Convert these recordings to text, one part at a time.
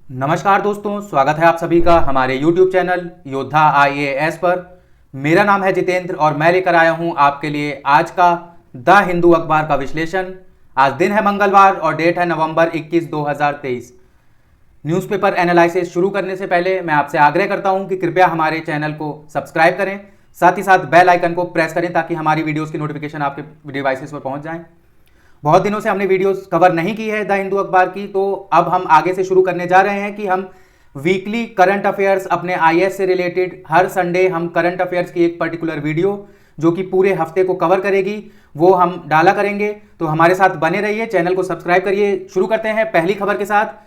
नमस्कार दोस्तों, स्वागत है आप सभी का हमारे YouTube चैनल योद्धा IAS पर। मेरा नाम है जितेंद्र और मैं लेकर आया हूं आपके लिए आज का द हिंदू अखबार का विश्लेषण। आज दिन है मंगलवार और डेट है नवंबर 21, 2023। न्यूज़पेपर एनालिसिस शुरू करने से पहले मैं आपसे आग्रह करता हूं कि कृपया हमारे चैनल को सब्सक्राइब करें, साथ ही साथ बेल आइकन को प्रेस करें ताकि हमारी वीडियोज़ की नोटिफिकेशन आपके डिवाइसेस पर पहुँच जाएँ। बहुत दिनों से हमने वीडियोस कवर नहीं की है द हिंदू अखबार की, तो अब हम आगे से शुरू करने जा रहे हैं कि हम वीकली करंट अफेयर्स अपने आईएएस से रिलेटेड हर संडे हम करंट अफेयर्स की एक पर्टिकुलर वीडियो जो कि पूरे हफ्ते को कवर करेगी वो हम डाला करेंगे। तो हमारे साथ बने रहिए, चैनल को सब्सक्राइब करिए। शुरू करते हैं पहली खबर के साथ।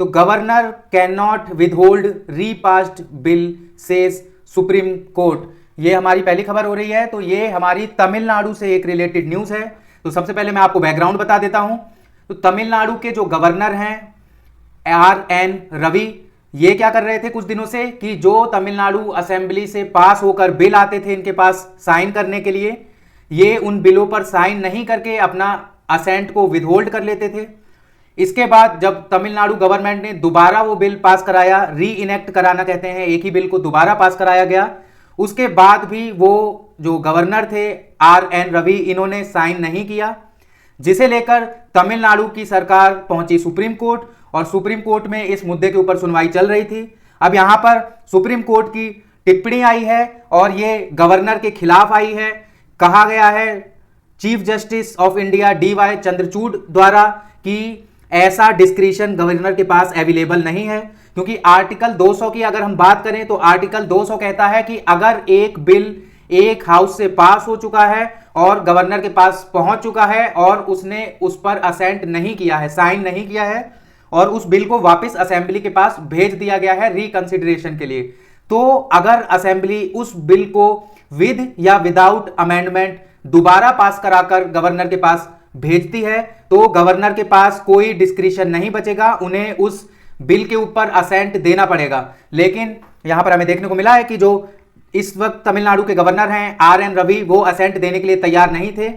तो governor can not withhold repassed bill says supreme court, ये हमारी पहली खबर हो रही है। तो ये हमारी तमिलनाडु से एक रिलेटेड न्यूज़ है। तो सबसे पहले मैं आपको बैकग्राउंड बता देता हूं। तो तमिलनाडु के जो गवर्नर हैं RN रवि, ये क्या कर रहे थे कुछ दिनों से कि जो तमिलनाडु असेंबली से पास होकर बिल आते थे इनके पास साइन करने के लिए, ये उन बिलों पर साइन नहीं करके अपना असेंट को विदहोल्ड कर लेते थे। इसके बाद जब तमिलनाडु गवर्नमेंट ने दोबारा वो बिल पास कराया, री इनेक्ट कराना कहते हैं, एक ही बिल को दोबारा पास कराया गया, उसके बाद भी वो जो गवर्नर थे RN रवि, इन्होंने साइन नहीं किया, जिसे लेकर तमिलनाडु की सरकार पहुंची सुप्रीम कोर्ट और सुप्रीम कोर्ट में इस मुद्दे के ऊपर सुनवाई चल रही थी। अब यहां पर सुप्रीम कोर्ट की टिप्पणी आई है और ये गवर्नर के खिलाफ आई है। कहा गया है chief justice of India DY Chandrachud द्वारा कि ऐसा डिस्क्रिशन गवर्नर के पास अवेलेबल नहीं है, क्योंकि आर्टिकल 200 की अगर हम बात करें तो आर्टिकल 200 कहता है कि अगर एक बिल एक हाउस से पास हो चुका है और गवर्नर के पास पहुंच चुका है और उसने उस पर असेंट नहीं किया है, साइन नहीं किया है, और उस बिल को वापस असेंबली के पास भेज दिया गया है रिकंसिडरेशन के लिए, तो अगर असेंबली उस बिल को विद या विदाउट अमेंडमेंट दोबारा पास कराकर गवर्नर के पास भेजती है तो गवर्नर के पास कोई डिस्क्रिशन नहीं बचेगा, उन्हें उस बिल के ऊपर असेंट देना पड़ेगा। लेकिन यहां पर हमें देखने को मिला है कि जो इस वक्त तमिलनाडु के गवर्नर हैं RN रवि, वो असेंट देने के लिए तैयार नहीं थे।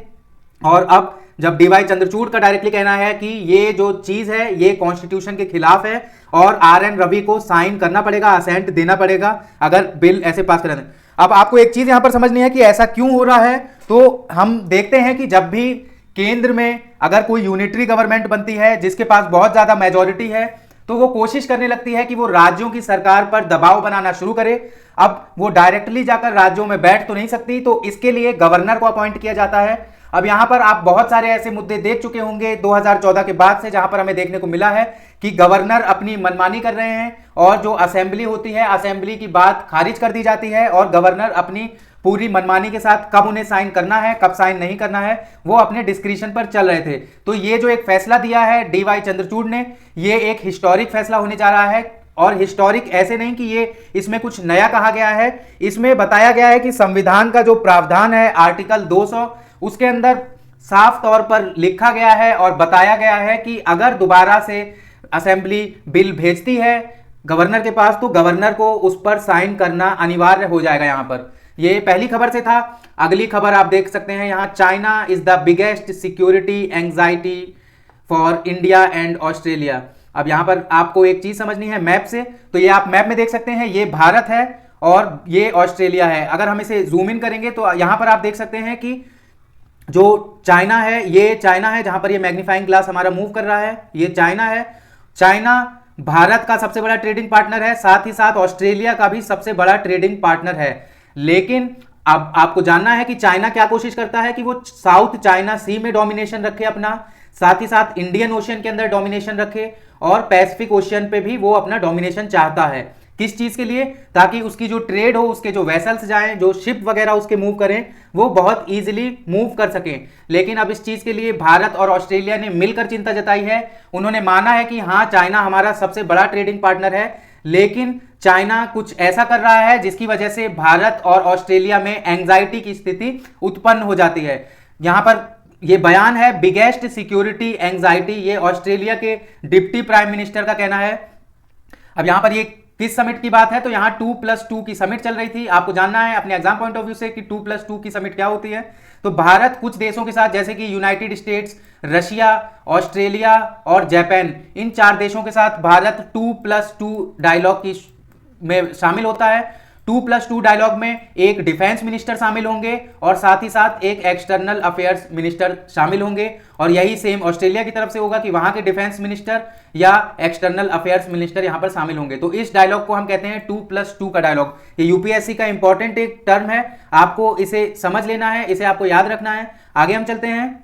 और अब जब DY चंद्रचूड़ का डायरेक्टली कहना है कि ये जो चीज है ये कॉन्स्टिट्यूशन के खिलाफ है और RN रवि को साइन करना पड़ेगा, असेंट देना पड़ेगा अगर बिल ऐसे पास करें। अब आपको एक चीज यहां पर समझनी है कि ऐसा क्यों हो रहा है। तो हम देखते हैं कि जब भी केंद्र में अगर कोई यूनिटरी गवर्नमेंट बनती है जिसके पास बहुत ज्यादा मेजोरिटी है, तो वो कोशिश करने लगती है कि वो राज्यों की सरकार पर दबाव बनाना शुरू करे। अब वो डायरेक्टली जाकर राज्यों में बैठ तो नहीं सकती, तो इसके लिए गवर्नर को अपॉइंट किया जाता है। अब यहां पर आप बहुत सारे ऐसे मुद्दे देख चुके होंगे 2014 के बाद से, जहां पर हमें देखने को मिला है कि गवर्नर अपनी मनमानी कर रहे हैं और जो असेंबली होती है, असेंबली की बात खारिज कर दी जाती है और गवर्नर अपनी पूरी मनमानी के साथ कब उन्हें साइन करना है कब साइन नहीं करना है वो अपने डिस्क्रिशन पर चल रहे थे। तो ये जो एक फैसला दिया है DY चंद्रचूड़ ने, ये एक हिस्टोरिक फैसला होने जा रहा है। और हिस्टोरिक ऐसे नहीं कि ये इसमें कुछ नया कहा गया है, इसमें बताया गया है कि संविधान का जो प्रावधान है आर्टिकल 200, उसके अंदर साफ तौर पर लिखा गया है और बताया गया है कि अगर दोबारा से असेंबली बिल भेजती है गवर्नर के पास तो गवर्नर को उस पर साइन करना अनिवार्य हो जाएगा। यहां पर ये पहली खबर से था। अगली खबर आप देख सकते हैं यहां, China is the biggest security anxiety for India and Australia. अब यहां पर आपको एक चीज समझनी है मैप से, तो ये आप मैप में देख सकते हैं, ये भारत है और ये ऑस्ट्रेलिया है। अगर हम इसे जूम इन करेंगे तो यहां पर आप देख सकते हैं कि जो चाइना है, ये चाइना है, जहां पर ये मैग्नीफाइंग ग्लास हमारा मूव कर रहा है, ये चाइना है। चाइना भारत का सबसे बड़ा ट्रेडिंग पार्टनर है, साथ ही साथ ऑस्ट्रेलिया का भी सबसे बड़ा ट्रेडिंग पार्टनर है। लेकिन अब आपको जानना है कि चाइना क्या कोशिश करता है कि वो साउथ चाइना सी में डोमिनेशन रखे अपना, साथ ही साथ इंडियन ओशियन के अंदर डोमिनेशन रखे और पैसिफिक ओशियन पे भी वो अपना डोमिनेशन चाहता है। किस चीज के लिए? ताकि उसकी जो ट्रेड हो, उसके जो वेसल्स जाएं, जो शिप वगैरह उसके मूव करें, वो बहुत इजीली मूव कर सकें। लेकिन अब इस चीज के लिए भारत और ऑस्ट्रेलिया ने मिलकर चिंता जताई है। उन्होंने माना है कि हाँ, चाइना हमारा सबसे बड़ा ट्रेडिंग पार्टनर है, लेकिन चाइना कुछ ऐसा कर रहा है जिसकी वजह से भारत और ऑस्ट्रेलिया में एंजाइटी की स्थिति उत्पन्न हो जाती है। यहां पर यह बयान है बिगेस्ट सिक्योरिटी एंजाइटी, ये ऑस्ट्रेलिया के डिप्टी प्राइम मिनिस्टर का कहना है। अब यहां पर ये किस समिट की बात है, तो यहाँ 2+2 की समिट चल रही थी। आपको जानना है अपने एग्जाम पॉइंट ऑफ व्यू से कि 2+2 की समिट क्या होती है। तो भारत कुछ देशों के साथ, जैसे कि यूनाइटेड स्टेट्स, रशिया, ऑस्ट्रेलिया और जापान, इन 4 देशों के साथ भारत 2+2 डायलॉग की में शामिल होता है। 2+2 डायलॉग में एक डिफेंस मिनिस्टर शामिल होंगे और साथ ही साथ एक एक्सटर्नल अफेयर्स मिनिस्टर शामिल होंगे। और यही सेम ऑस्ट्रेलिया की तरफ से होगा कि वहां के डिफेंस मिनिस्टर या एक्सटर्नल अफेयर्स मिनिस्टर यहां पर शामिल होंगे। तो इस डायलॉग को हम कहते हैं 2+2 का डायलॉग। ये यूपीएससी का इंपॉर्टेंट एक टर्म है, आपको इसे समझ लेना है, इसे आपको याद रखना है। आगे हम चलते हैं।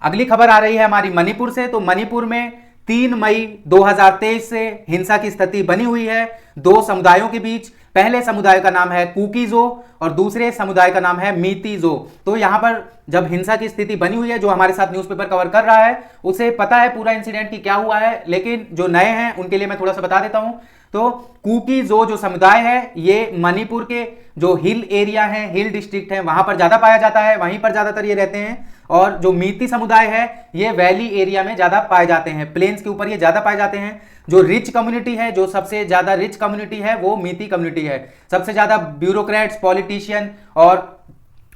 अगली खबर आ रही है हमारी मणिपुर से। तो मणिपुर में 3 मई 2023 से हिंसा की स्थिति बनी हुई है 2 समुदायों के बीच। पहले समुदाय का नाम है कुकीजो और दूसरे समुदाय का नाम है मीतीजो। तो यहां पर जब हिंसा की स्थिति बनी हुई है, जो हमारे साथ न्यूज़पेपर कवर कर रहा है उसे पता है पूरा इंसिडेंट की क्या हुआ है, लेकिन जो नए हैं उनके लिए मैं थोड़ा सा बता देता हूं। तो कुकीजो जो समुदाय है ये मणिपुर के जो हिल एरिया है, हिल डिस्ट्रिक्ट है, वहां पर ज्यादा पाया जाता है, वहीं पर ज्यादातर ये रहते हैं। और जो मीती समुदाय है ये वैली एरिया में ज्यादा पाए जाते हैं, प्लेन्स के ऊपर ये ज्यादा पाए जाते हैं। जो रिच कम्युनिटी है, जो सबसे ज्यादा रिच कम्युनिटी है वो मीती कम्युनिटी है। सबसे ज्यादा ब्यूरोक्रेट्स, पॉलिटिशियन और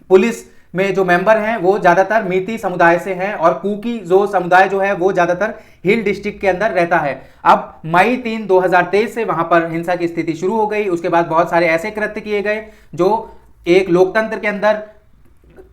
पुलिस में जो मेंबर हैं वो ज्यादातर मीती समुदाय से हैं। और कुकी जो समुदाय जो है वो ज्यादातर हिल डिस्ट्रिक्ट के अंदर रहता है। अब मई 3, 2023 से वहां पर हिंसा की स्थिति शुरू हो गई। उसके बाद बहुत सारे ऐसे कृत्य किए गए जो एक लोकतंत्र के अंदर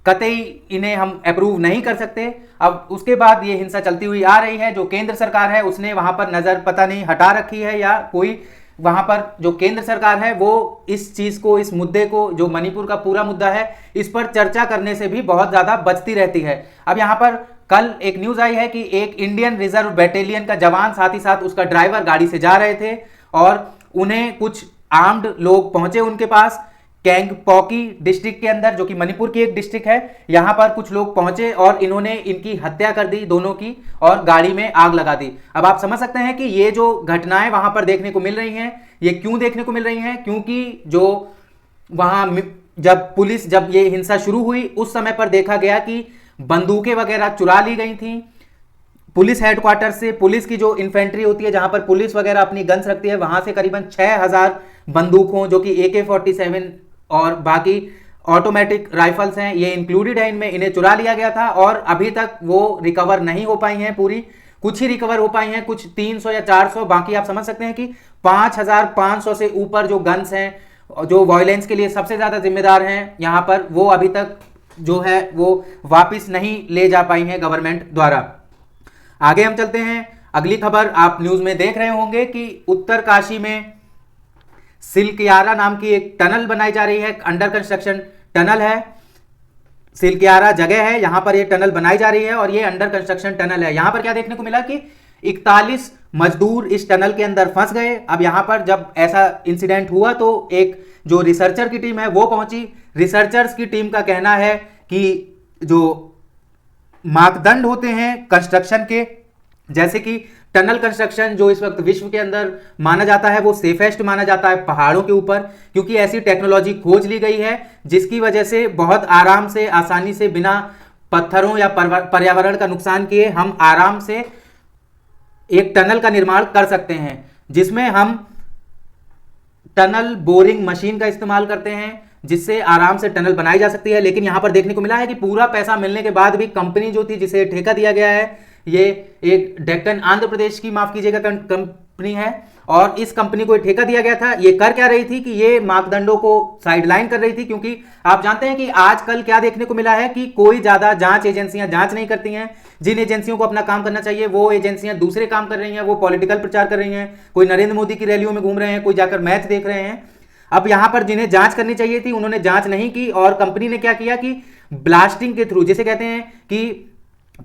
कतई इन्हें हम अप्रूव नहीं कर सकते। अब उसके बाद ये हिंसा चलती हुई आ रही है। जो केंद्र सरकार है उसने वहां पर नजर पता नहीं हटा रखी है, या कोई वहां पर जो केंद्र सरकार है वो इस चीज को, इस मुद्दे को, जो मणिपुर का पूरा मुद्दा है, इस पर चर्चा करने से भी बहुत ज्यादा बचती रहती है। अब यहां पर कल एक न्यूज आई है कि एक इंडियन रिजर्व बैटेलियन का जवान, साथ ही साथ उसका ड्राइवर गाड़ी से जा रहे थे और उन्हें कुछ आर्म्ड लोग पहुंचे उनके पास। कैंगपॉकी डिस्ट्रिक्ट के अंदर, जो कि मणिपुर की एक डिस्ट्रिक्ट है, यहां पर कुछ लोग पहुंचे और इन्होंने इनकी हत्या कर दी दोनों की, और गाड़ी में आग लगा दी। अब आप समझ सकते हैं कि ये जो घटनाएं वहां पर देखने को मिल रही हैं, ये क्यों देखने को मिल रही हैं, क्योंकि जो वहां जब ये हिंसा शुरू हुई उस समय पर देखा गया कि बंदूकें वगैरह चुरा ली गई थी पुलिस हेडक्वार्टर से। पुलिस की जो इन्फेंट्री होती है, जहां पर पुलिस वगैरह अपनी गन्स रखती है, वहां से करीबन 6000 बंदूकों, जो कि AK-47 और बाकी ऑटोमेटिक राइफल्स हैं, ये इंक्लूडेड है इनमें, इन्हें चुरा लिया गया था। और अभी तक वो रिकवर नहीं हो पाई हैं पूरी, कुछ ही रिकवर हो पाई हैं, कुछ 300 या 400। बाकी आप समझ सकते हैं कि 5500 से ऊपर जो गन्स हैं, जो वायलेंस के लिए सबसे ज्यादा जिम्मेदार हैं यहां पर, वो अभी तक जो है वो वापिस नहीं ले जा पाई हैं गवर्नमेंट द्वारा। आगे हम चलते हैं। अगली खबर आप न्यूज में देख रहे होंगे कि उत्तरकाशी में सिल्कियारा नाम की एक टनल बनाई जा रही है, अंडर कंस्ट्रक्शन टनल है। सिल्कियारा जगह है, यहां पर ये टनल बनाई जा रही है और ये अंडर कंस्ट्रक्शन टनल है। यहां पर क्या देखने को मिला कि 41 मजदूर इस टनल के अंदर फंस गए। अब यहां पर जब ऐसा इंसिडेंट हुआ तो एक जो रिसर्चर की टीम है वो पहुंची। रिसर्चर्स की टीम का कहना है कि जो मापदंड होते हैं कंस्ट्रक्शन के, जैसे कि टनल कंस्ट्रक्शन जो इस वक्त विश्व के अंदर माना जाता है वो सेफेस्ट माना जाता है पहाड़ों के ऊपर, क्योंकि ऐसी टेक्नोलॉजी खोज ली गई है जिसकी वजह से बहुत आराम से, आसानी से, बिना पत्थरों या पर्यावरण का नुकसान किए हम आराम से एक टनल का निर्माण कर सकते हैं, जिसमें हम टनल बोरिंग मशीन का इस्तेमाल करते हैं, जिससे आराम से टनल बनाई जा सकती है। लेकिन यहां पर देखने को मिला है कि पूरा पैसा मिलने के बाद भी कंपनी जो थी जिसे ठेका दिया गया है, ये एक डेक्कन आंध्र प्रदेश की, माफ कीजिएगा, कंपनी है, और इस कंपनी को ठेका दिया गया था। ये कर क्या रही थी कि ये मापदंडों को साइडलाइन कर रही थी, क्योंकि आप जानते हैं कि आजकल क्या देखने को मिला है कि कोई ज्यादा जांच एजेंसियां जांच नहीं करती हैं। जिन एजेंसियों को अपना काम करना चाहिए वो एजेंसियां दूसरे काम कर रही हैं, वो पॉलिटिकल प्रचार कर रही हैं, कोई नरेंद्र मोदी की रैलियों में घूम रहे हैं, कोई जाकर मैच देख रहे हैं। अब यहां पर जिन्हें जांच करनी चाहिए थी उन्होंने जांच नहीं की, और कंपनी ने क्या किया कि ब्लास्टिंग के थ्रू, जिसे कहते हैं कि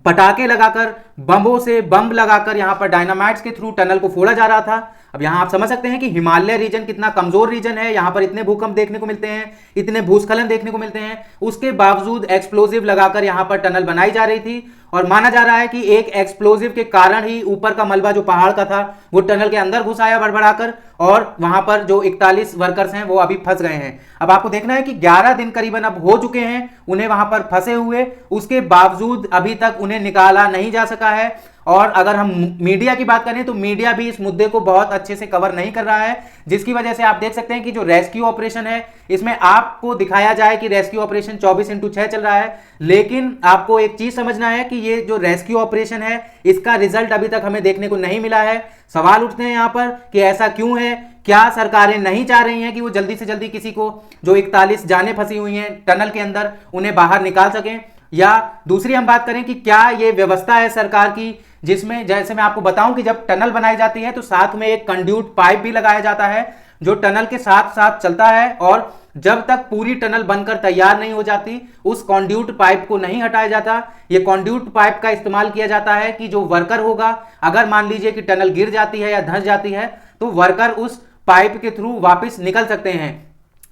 पटाखे लगाकर, बमों से बम लगाकर, यहां पर डायनामाइट्स के थ्रू टनल को फोड़ा जा रहा था। अब यहां आप समझ सकते हैं कि हिमालय रीजन कितना कमजोर रीजन है, यहां पर इतने भूकंप देखने को मिलते हैं, इतने भूस्खलन देखने को मिलते हैं, उसके बावजूद एक्सप्लोजिव लगाकर यहां पर टनल बनाई जा रही थी। और माना जा रहा है कि एक एक्सप्लोजिव के कारण ही ऊपर का मलबा जो पहाड़ का था वो टनल के अंदर घुस आया बड़बड़ाकर, और वहां पर जो 41 वर्कर्स हैं वो अभी फंस गए हैं। अब आपको देखना है कि 11 दिन करीबन अब हो चुके हैं उन्हें वहां पर फंसे हुए, उसके बावजूद अभी तक उन्हें निकाला नहीं जा सका है। और अगर हम मीडिया की बात करें तो मीडिया भी इस मुद्दे को बहुत अच्छे से कवर नहीं कर रहा है, जिसकी वजह से आप देख सकते हैं कि जो रेस्क्यू ऑपरेशन है इसमें आपको दिखाया जाए कि रेस्क्यू ऑपरेशन 24/6 चल रहा है, लेकिन आपको एक चीज समझना है कि ये जो रेस्क्यू ऑपरेशन है इसका रिजल्ट अभी तक हमें देखने को नहीं मिला है। सवाल उठते हैं यहां पर कि ऐसा क्यों है? क्या सरकारें नहीं चाह रही हैं कि वो जल्दी से जल्दी किसी को, जो 41 जानें फंसी हुई हैं टनल के अंदर, उन्हें बाहर निकाल सकें? या दूसरी हम बात करें कि क्या ये व्यवस्था है सरकार की जिसमें, जैसे मैं आपको बताऊं कि जब टनल बनाई जाती है तो साथ में एक कंड्यूट पाइप भी लगाया जाता है जो टनल के साथ साथ चलता है, और जब तक पूरी टनल बनकर तैयार नहीं हो जाती उस कंड्यूट पाइप को नहीं हटाया जाता। ये कंड्यूट पाइप का इस्तेमाल किया जाता है कि जो वर्कर होगा, अगर मान लीजिए कि टनल गिर जाती है या धंस जाती है तो वर्कर उस पाइप के थ्रू वापस निकल सकते हैं।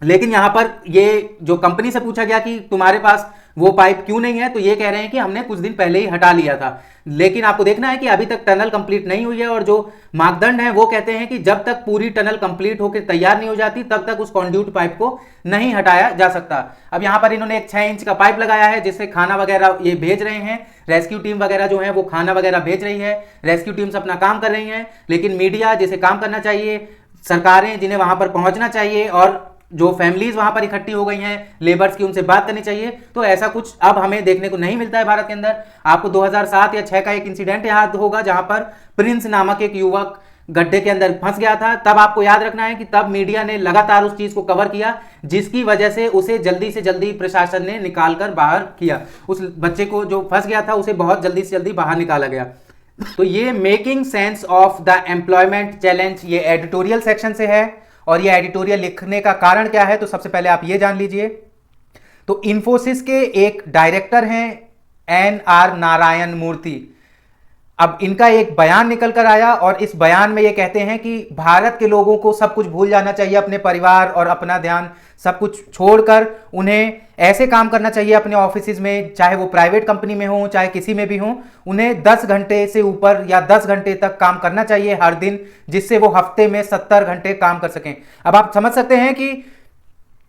लेकिन यहां पर ये जो कंपनी से पूछा गया कि तुम्हारे पास वो पाइप क्यों नहीं है, तो ये कह रहे हैं कि हमने कुछ दिन पहले ही हटा लिया था। लेकिन आपको देखना है कि अभी तक टनल कंप्लीट नहीं हुई है, और जो मापदंड है वो कहते हैं कि जब तक पूरी टनल कंप्लीट होकर तैयार नहीं हो जाती तब तक उस कंड्यूट पाइप को नहीं हटाया जा सकता। अब यहां पर इन्होंने एक 6 इंच का पाइप लगाया है जिससे खाना वगैरह ये भेज रहे हैं, रेस्क्यू टीम वगैरह जो है वो खाना वगैरह भेज रही है, रेस्क्यू टीम्स अपना काम कर रही हैं। लेकिन मीडिया जिसे काम करना चाहिए, सरकारें जिन्हें वहां पर पहुंचना चाहिए, और जो फैमिलीज वहां पर इकट्ठी हो गई हैं लेबर्स की, उनसे बात करनी चाहिए, तो ऐसा कुछ अब हमें देखने को नहीं मिलता है भारत के अंदर। आपको 2007 या 6 का एक इंसिडेंट याद होगा जहां पर प्रिंस नामक एक युवक गड्ढे के अंदर फंस गया था। तब आपको याद रखना है कि तब मीडिया ने लगातार उस चीज को कवर किया, जिसकी वजह से उसे जल्दी से जल्दी प्रशासन ने निकालकर बाहर किया। उस बच्चे को जो फंस गया था उसे बहुत जल्दी से जल्दी बाहर निकाला गया। तो ये making sense of the employment challenge, ये एडिटोरियल सेक्शन से है। और ये एडिटोरियल लिखने का कारण क्या है, तो सबसे पहले आप ये जान लीजिए। तो इन्फोसिस के एक डायरेक्टर हैं NR नारायण मूर्ति। अब इनका एक बयान निकल कर आया और इस बयान में ये कहते हैं कि भारत के लोगों को सब कुछ भूल जाना चाहिए, अपने परिवार और अपना ध्यान सब कुछ छोड़कर उन्हें ऐसे काम करना चाहिए अपने ऑफिस में, चाहे वो प्राइवेट कंपनी में हो चाहे किसी में भी हो, उन्हें 10 घंटे से ऊपर या 10 घंटे तक काम करना चाहिए हर दिन, जिससे वो हफ्ते में 70 घंटे काम कर सकें। अब आप समझ सकते हैं कि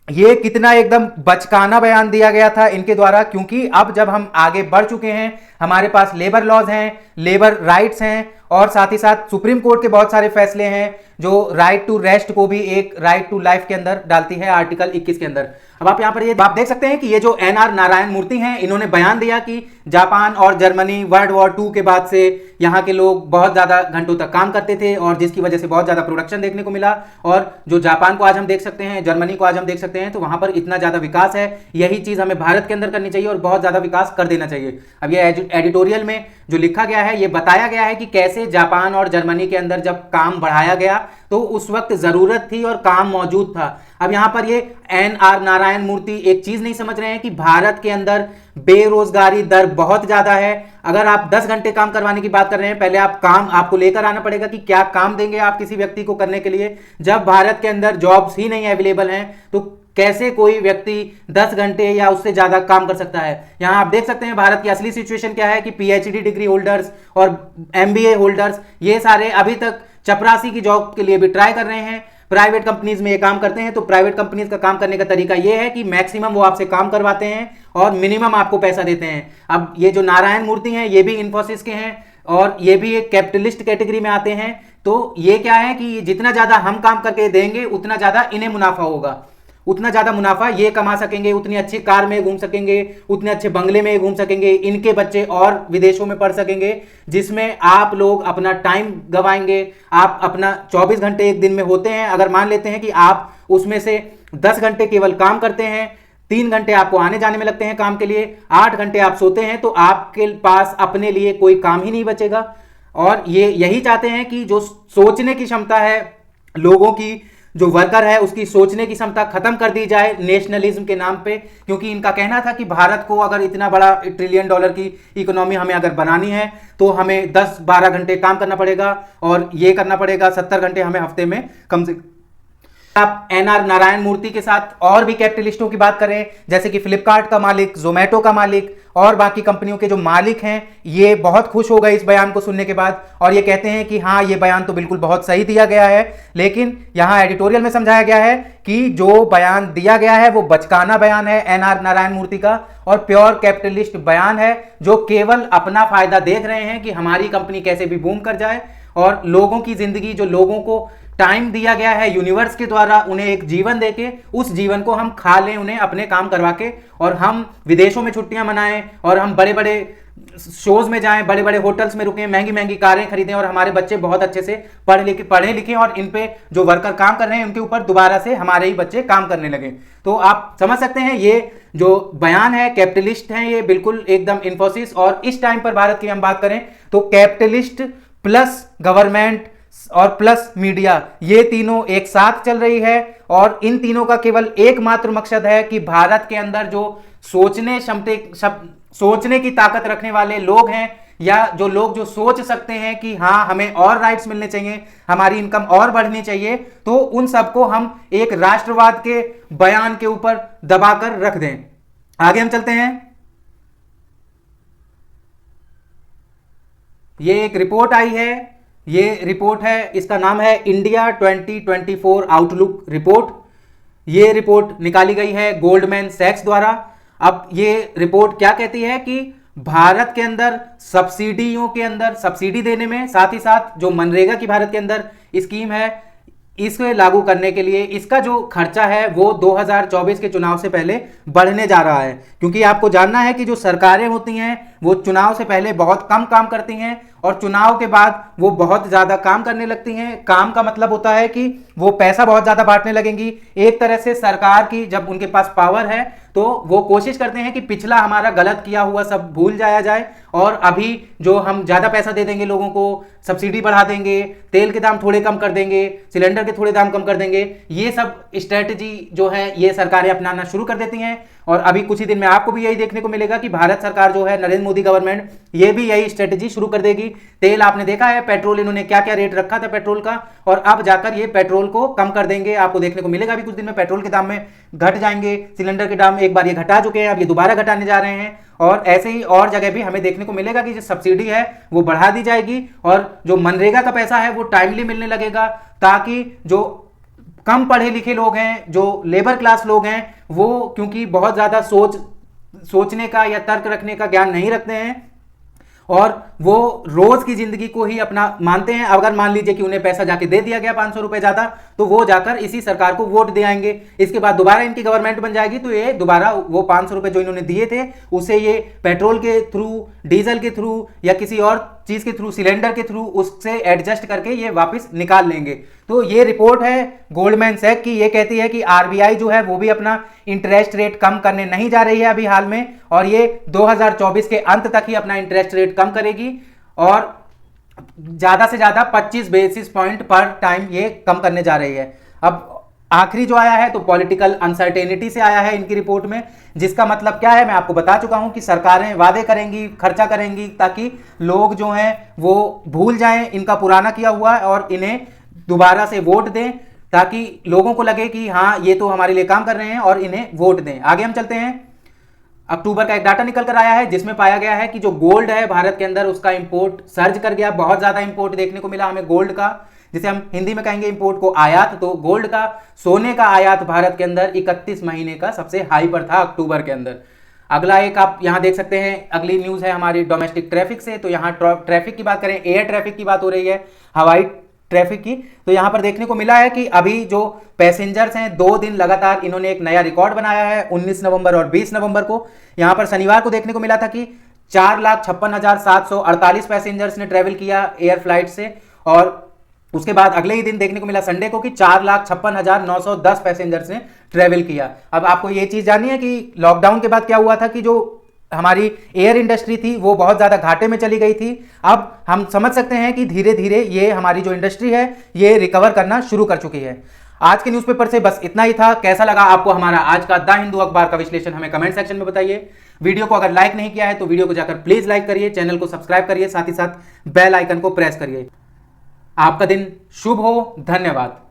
ये कितना एकदम बचकाना बयान दिया गया था इनके द्वारा, क्योंकि अब जब हम आगे बढ़ चुके हैं, हमारे पास लेबर लॉज हैं, लेबर राइट्स हैं, और साथ ही साथ सुप्रीम कोर्ट के बहुत सारे फैसले हैं जो राइट टू रेस्ट को भी एक राइट टू लाइफ के अंदर डालती है, आर्टिकल 21 के अंदर। अब आप यहां पर ये आप देख सकते हैं कि ये जो NR नारायण मूर्ति हैं, इन्होंने बयान दिया कि जापान और जर्मनी वर्ल्ड वॉर 2 के बाद से यहाँ के लोग बहुत ज्यादा घंटों तक काम करते थे और जिसकी वजह से बहुत ज्यादा प्रोडक्शन देखने को मिला, और जो जापान को आज हम देख सकते हैं, जर्मनी को आज हम देख सकते हैं, तो वहां पर इतना ज्यादा विकास है। यही चीज हमें भारत के अंदर करनी चाहिए और बहुत ज्यादा विकास कर देना चाहिए। अब ये एडिटोरियल में जो लिखा गया है, ये बताया गया है कि कैसे जापान और जर्मनी के अंदर जब काम बढ़ाया गया तो उस वक्त जरूरत थी और काम मौजूद था। अब यहां पर ये NR नारायण मूर्ति एक चीज नहीं समझ रहे हैं कि भारत के अंदर बेरोजगारी दर बहुत ज्यादा है। अगर आप 10 घंटे काम करवाने की बात कर रहे हैं, पहले आप काम आपको लेकर आना पड़ेगा कि क्या काम देंगे आप किसी व्यक्ति को करने के लिए। जब भारत के अंदर जॉब्स ही नहीं अवेलेबल हैं तो कैसे कोई व्यक्ति 10 घंटे या उससे ज्यादा काम कर सकता है। यहां आप देख सकते हैं भारत की असली सिचुएशन क्या है कि PhD डिग्री होल्डर्स और MBA होल्डर्स, ये सारे अभी तक चपरासी की जॉब के लिए भी ट्राई कर रहे हैं। प्राइवेट कंपनीज में ये काम करते हैं, तो प्राइवेट कंपनीज का काम करने का तरीका ये है कि मैक्सिमम वो आपसे काम करवाते हैं और मिनिमम आपको पैसा देते हैं। अब ये जो नारायण मूर्ति हैं, ये भी इन्फोसिस के हैं और ये भी एक कैपिटलिस्ट कैटेगरी में आते हैं। तो ये क्या है कि जितना ज्यादा हम काम करके देंगे उतना ज्यादा इन्हें मुनाफा होगा, उतना ज्यादा मुनाफा ये कमा सकेंगे, उतनी अच्छी कार में घूम सकेंगे, उतने अच्छे बंगले में घूम सकेंगे, इनके बच्चे और विदेशों में पढ़ सकेंगे, जिसमें आप लोग अपना टाइम गवाएंगे। आप अपना 24 घंटे एक दिन में होते हैं, अगर मान लेते हैं कि आप उसमें से 10 घंटे केवल काम करते हैं, 3 घंटे आपको आने जाने में लगते हैं काम के लिए, 8 घंटे आप सोते हैं, तो आपके पास अपने लिए कोई काम ही नहीं बचेगा। और ये यही चाहते हैं कि जो सोचने की क्षमता है लोगों की, जो वर्कर है उसकी सोचने की क्षमता खत्म कर दी जाए नेशनलिज्म के नाम पे, क्योंकि इनका कहना था कि भारत को अगर इतना बड़ा $1 ट्रिलियन की इकोनॉमी हमें अगर बनानी है तो हमें 10-12 घंटे काम करना पड़ेगा और ये करना पड़ेगा 70 घंटे हमें हफ्ते में कम से आप एनआर नारायण मूर्ति के साथ और भी कैपिटलिस्टों की बात करें, जैसे कि फ्लिपकार्ट का मालिक, जोमेटो का मालिक और बाकी कंपनियों के जो मालिक हैं, ये बहुत खुश हो गए इस बयान को सुनने के बाद और ये कहते हैं कि हाँ, ये बयान तो बिल्कुल बहुत सही दिया गया है। लेकिन यहां एडिटोरियल में समझाया गया है कि जो बयान दिया गया है वो बचकाना बयान है एनआर नारायण मूर्ति का और प्योर कैपिटलिस्ट बयान है, जो केवल अपना फायदा देख रहे हैं कि हमारी कंपनी कैसे भी बूम कर जाए और लोगों की जिंदगी, जो लोगों को टाइम दिया गया है यूनिवर्स के द्वारा उन्हें एक जीवन देके, उस जीवन को हम खा लें, उन्हें अपने काम करवा के, और हम विदेशों में छुट्टियां मनाएं और हम बड़े बड़े शोज में जाएं, बड़े बड़े होटल्स में रुकें, महंगी महंगी कारें खरीदें और हमारे बच्चे बहुत अच्छे से पढ़े लिखे और इन पे जो वर्कर काम कर रहे हैं उनके ऊपर दोबारा से हमारे ही बच्चे काम करने लगे। तो आप समझ सकते हैं ये जो बयान है कैपिटलिस्ट है, ये बिल्कुल एकदम इन्फोसिस। और इस टाइम पर भारत की हम बात करें तो कैपिटलिस्ट प्लस गवर्नमेंट और प्लस मीडिया, ये तीनों एक साथ चल रही है और इन तीनों का केवल एकमात्र मकसद है कि भारत के अंदर जो सोचने की ताकत रखने वाले लोग हैं या जो लोग जो सोच सकते हैं कि हाँ हमें और राइट्स मिलने चाहिए, हमारी इनकम और बढ़नी चाहिए, तो उन सबको हम एक राष्ट्रवाद के बयान के ऊपर दबाकर रख दें। आगे हम चलते हैं। ये एक रिपोर्ट आई है, ये रिपोर्ट है, इसका नाम है इंडिया 2024 आउटलुक रिपोर्ट। ये रिपोर्ट निकाली गई है गोल्डमैन सैक्स द्वारा। अब ये रिपोर्ट क्या कहती है कि भारत के अंदर सब्सिडियों के अंदर सब्सिडी देने में, साथ ही साथ जो मनरेगा की भारत के अंदर स्कीम है, इसे लागू करने के लिए इसका जो खर्चा है वो 2024 के चुनाव से पहले बढ़ने जा रहा है। क्योंकि आपको जानना है कि जो सरकारें होती हैं वो चुनाव से पहले बहुत कम काम करती हैं और चुनाव के बाद वो बहुत ज्यादा काम करने लगती हैं। काम का मतलब होता है कि वो पैसा बहुत ज्यादा बांटने लगेंगी। एक तरह से सरकार की जब उनके पास पावर है तो वो कोशिश करते हैं कि पिछला हमारा गलत किया हुआ सब भूल जाया जाए और अभी जो हम ज्यादा पैसा दे देंगे लोगों को, सब्सिडी बढ़ा देंगे, तेल के दाम थोड़े कम कर देंगे, सिलेंडर के थोड़े दाम कम कर देंगे, ये सब स्ट्रेटजी जो है ये सरकारें अपनाना शुरू कर देती हैं। और अभी कुछ ही दिन में आपको भी यही देखने को मिलेगा कि भारत सरकार जो है, नरेंद्र मोदी गवर्नमेंट, ये भी यही स्ट्रेटजी शुरू कर देगी। तेल आपने देखा है, पेट्रोल इन्होंने क्या क्या रेट रखा था पेट्रोल का, और अब जाकर ये पेट्रोल को कम कर देंगे। आपको देखने को मिलेगा अभी कुछ दिन में पेट्रोल के दाम में घट जाएंगे, सिलेंडर के दाम एक बार ये घटा चुके हैं, अब ये दोबारा घटाने जा रहे हैं। और ऐसे ही और जगह भी हमें देखने को मिलेगा कि जो सब्सिडी है वो बढ़ा दी जाएगी और जो मनरेगा का पैसा है वो टाइमली मिलने लगेगा, ताकि जो कम पढ़े लिखे लोग हैं, जो लेबर क्लास लोग हैं, वो क्योंकि बहुत ज्यादा सोचने का या तर्क रखने का ज्ञान नहीं रखते हैं और वो रोज की जिंदगी को ही अपना मानते हैं। अगर मान लीजिए कि उन्हें पैसा जाके दे दिया गया 500 रुपए ज्यादा, तो वो जाकर इसी सरकार को वोट दे आएंगे। इसके बाद दोबारा इनकी गवर्नमेंट बन जाएगी तो ये दोबारा वो 500 रुपए जो इन्होंने दिए थे उसे ये पेट्रोल के थ्रू, डीजल के थ्रू या किसी और चीज के थ्रू, सिलेंडर के थ्रू, उससे एडजस्ट करके ये वापस निकाल लेंगे। तो ये रिपोर्ट है गोल्डमैन सैक की, ये कहती है कि आरबीआई जो है वो भी अपना इंटरेस्ट रेट कम करने नहीं जा रही है अभी हाल में, और ये 2024 के अंत तक ही अपना इंटरेस्ट रेट कम करेगी और ज्यादा से ज्यादा 25 बेसिस पॉइंट पर टाइम ये कम करने जा रही है। अब आखिरी जो आया है तो पॉलिटिकल अनसर्टेनिटी से आया है इनकी रिपोर्ट में, जिसका मतलब क्या है मैं आपको बता चुका हूं कि सरकारें वादे करेंगी, खर्चा करेंगी ताकि लोग जो हैं वो भूल जाएं इनका पुराना किया हुआ और इन्हें दोबारा से वोट दें, ताकि लोगों को लगे कि हाँ ये तो हमारे लिए काम कर रहे हैं और इन्हें वोट दें। आगे हम चलते हैं। अक्टूबर का एक डाटा निकल कर आया है जिसमें पाया गया है कि जो गोल्ड है भारत के अंदर उसका इंपोर्ट सर्ज कर गया, बहुत ज्यादा इंपोर्ट देखने को मिला हमें गोल्ड का, जिसे हम हिंदी में कहेंगे इंपोर्ट को आयात। तो गोल्ड का, सोने का आयात भारत के अंदर 31 महीने का सबसे हाई पर था अक्टूबर के अंदर। अगला एक आप यहां देख सकते हैं, अगली न्यूज है हमारी डोमेस्टिक ट्रैफिक से। तो यहां ट्रैफिक की बात करें, एयर ट्रैफिक की बात हो रही है, हवाई ट्रैफिक की। तो यहां पर देखने को मिला है कि अभी जो पैसेंजर्स हैं 2 दिन लगातार इन्होंने एक नया रिकॉर्ड बनाया है, 19 नवंबर और 20 नवंबर को। यहां पर शनिवार को देखने को मिला था कि 4,56,748 पैसेंजर्स ने ट्रेवल किया एयर फ्लाइट से, और उसके बाद अगले ही दिन देखने को मिला संडे को कि 4,56,910 पैसेंजर्स ने ट्रेवल किया। अब आपको ये चीज जाननी है कि लॉकडाउन के बाद क्या हुआ था कि जो हमारी एयर इंडस्ट्री थी वो बहुत ज्यादा घाटे में चली गई थी। अब हम समझ सकते हैं कि धीरे धीरे ये हमारी जो इंडस्ट्री है ये रिकवर करना शुरू कर चुकी है। आज के न्यूज़पेपर से बस इतना ही था। कैसा लगा आपको हमारा आज का द हिंदू अखबार का विश्लेषण, हमें कमेंट सेक्शन में बताइए। वीडियो को अगर लाइक नहीं किया है तो वीडियो को जाकर प्लीज लाइक करिए, चैनल को सब्सक्राइब करिए, साथ ही साथ बेल आइकन को प्रेस करिए। आपका दिन शुभ हो। धन्यवाद।